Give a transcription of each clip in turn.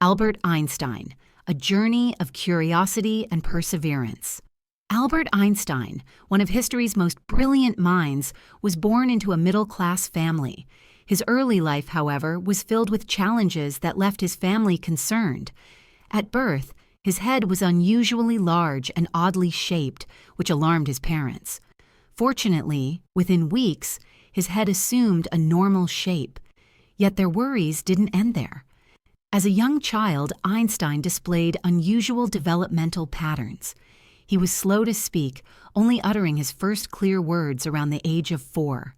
Albert Einstein, A Journey of Curiosity and Perseverance. Albert Einstein, one of history's most brilliant minds, was born into a middle-class family. His early life, however, was filled with challenges that left his family concerned. At birth, his head was unusually large and oddly shaped, which alarmed his parents. Fortunately, within weeks, his head assumed a normal shape. Yet their worries didn't end there. As a young child, Einstein displayed unusual developmental patterns. He was slow to speak, only uttering his first clear words around the age of 4.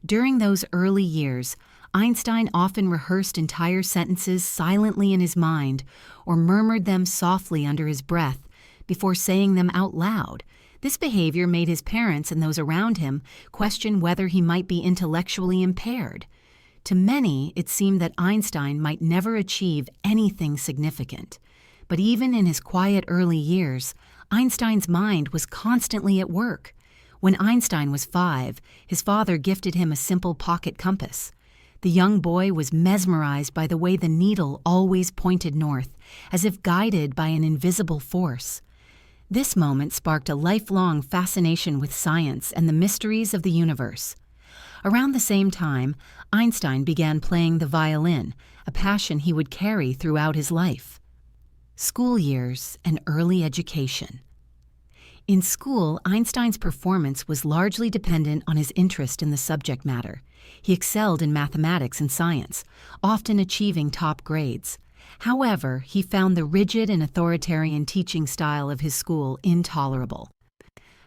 During those early years, Einstein often rehearsed entire sentences silently in his mind or murmured them softly under his breath before saying them out loud. This behavior made his parents and those around him question whether he might be intellectually impaired. To many, it seemed that Einstein might never achieve anything significant. But even in his quiet early years, Einstein's mind was constantly at work. When Einstein was 5, his father gifted him a simple pocket compass. The young boy was mesmerized by the way the needle always pointed north, as if guided by an invisible force. This moment sparked a lifelong fascination with science and the mysteries of the universe. Around the same time, Einstein began playing the violin, a passion he would carry throughout his life. School years and early education. In school, Einstein's performance was largely dependent on his interest in the subject matter. He excelled in mathematics and science, often achieving top grades. However, he found the rigid and authoritarian teaching style of his school intolerable.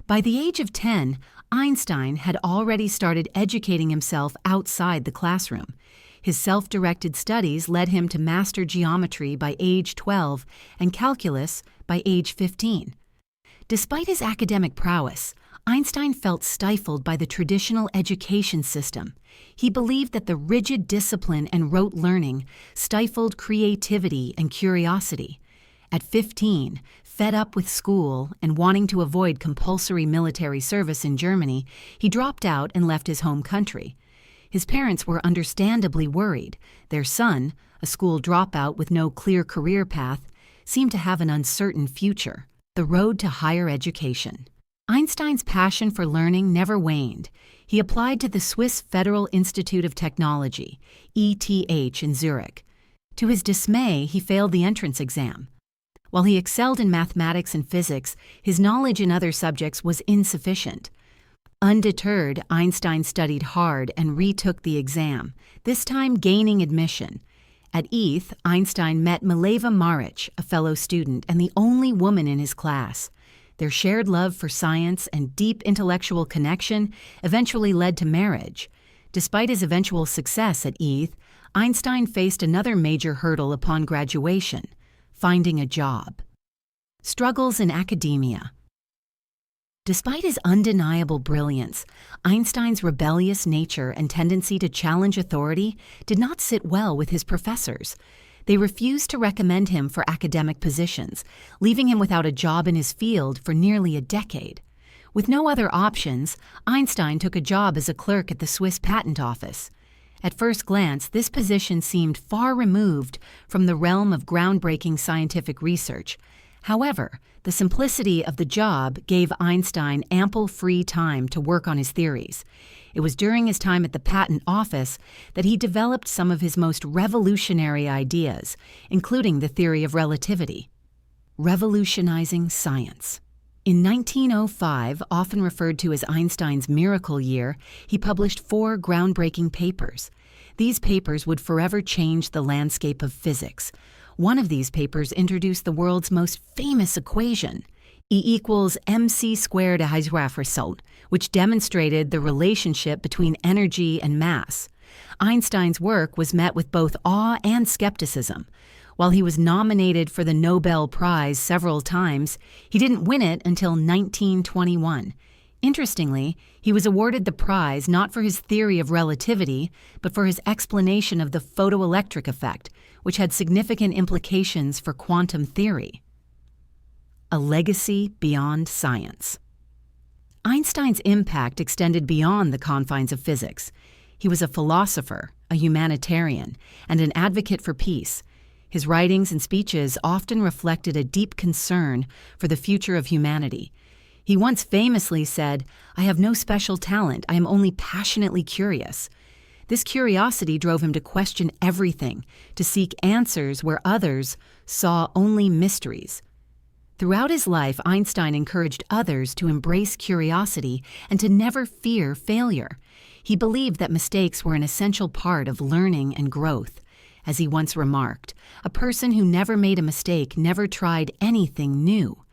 By the age of 10, Einstein had already started educating himself outside the classroom. His self-directed studies led him to master geometry by age 12 and calculus by age 15. Despite his academic prowess, Einstein felt stifled by the traditional education system. He believed that the rigid discipline and rote learning stifled creativity and curiosity. At 15, fed up with school and wanting to avoid compulsory military service in Germany, he dropped out and left his home country. His parents were understandably worried. Their son, a school dropout with no clear career path, seemed to have an uncertain future. The road to higher education. Einstein's passion for learning never waned. He applied to the Swiss Federal Institute of Technology, ETH, in Zurich. To his dismay, he failed the entrance exam. While he excelled in mathematics and physics, his knowledge in other subjects was insufficient. Undeterred, Einstein studied hard and retook the exam, this time gaining admission. At ETH, Einstein met Mileva Maric, a fellow student and the only woman in his class. Their shared love for science and deep intellectual connection eventually led to marriage. Despite his eventual success at ETH, Einstein faced another major hurdle upon graduation: finding a job. Struggles in academia. Despite his undeniable brilliance, Einstein's rebellious nature and tendency to challenge authority did not sit well with his professors. They refused to recommend him for academic positions, leaving him without a job in his field for nearly a decade. With no other options, Einstein took a job as a clerk at the Swiss Patent Office. At first glance, this position seemed far removed from the realm of groundbreaking scientific research. However, the simplicity of the job gave Einstein ample free time to work on his theories. It was during his time at the Patent Office that he developed some of his most revolutionary ideas, including the Theory of Relativity. Revolutionizing science. In 1905, often referred to as Einstein's miracle year, he published 4 groundbreaking papers. These papers would forever change the landscape of physics. One of these papers introduced the world's most famous equation, E = mc squared result, which demonstrated the relationship between energy and mass. Einstein's work was met with both awe and skepticism. While he was nominated for the Nobel Prize several times, he didn't win it until 1921. Interestingly, he was awarded the prize not for his theory of relativity, but for his explanation of the photoelectric effect, which had significant implications for quantum theory. A legacy beyond science. Einstein's impact extended beyond the confines of physics. He was a philosopher, a humanitarian, and an advocate for peace. His writings and speeches often reflected a deep concern for the future of humanity. He once famously said, "I have no special talent, I am only passionately curious." This curiosity drove him to question everything, to seek answers where others saw only mysteries. Throughout his life, Einstein encouraged others to embrace curiosity and to never fear failure. He believed that mistakes were an essential part of learning and growth. As he once remarked, a person who never made a mistake never tried anything new.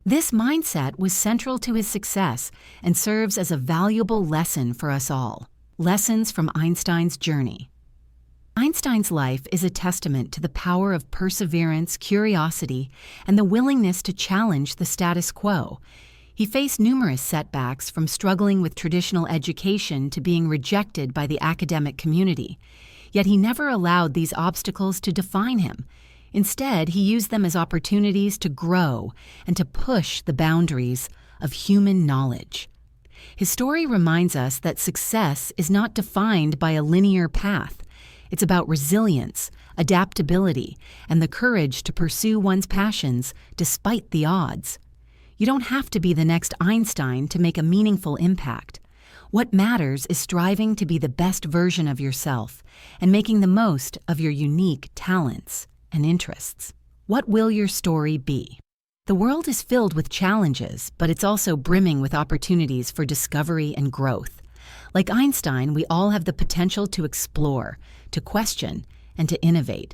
This mindset was central to his success and serves as a valuable lesson for us all. Lessons from Einstein's journey. Einstein's life is a testament to the power of perseverance, curiosity, and the willingness to challenge the status quo. He faced numerous setbacks, from struggling with traditional education to being rejected by the academic community. Yet he never allowed these obstacles to define him. Instead, he used them as opportunities to grow and to push the boundaries of human knowledge. His story reminds us that success is not defined by a linear path. It's about resilience, adaptability, and the courage to pursue one's passions despite the odds. You don't have to be the next Einstein to make a meaningful impact. What matters is striving to be the best version of yourself and making the most of your unique talents and interests. What will your story be? The world is filled with challenges, but it's also brimming with opportunities for discovery and growth. Like Einstein, we all have the potential to explore, to question, and to innovate.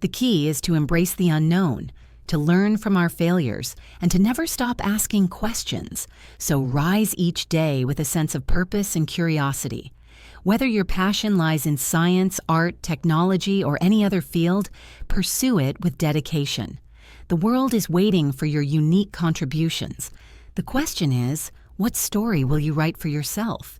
The key is to embrace the unknown, to learn from our failures, and to never stop asking questions. So rise each day with a sense of purpose and curiosity. Whether your passion lies in science, art, technology, or any other field, pursue it with dedication. The world is waiting for your unique contributions. The question is, what story will you write for yourself?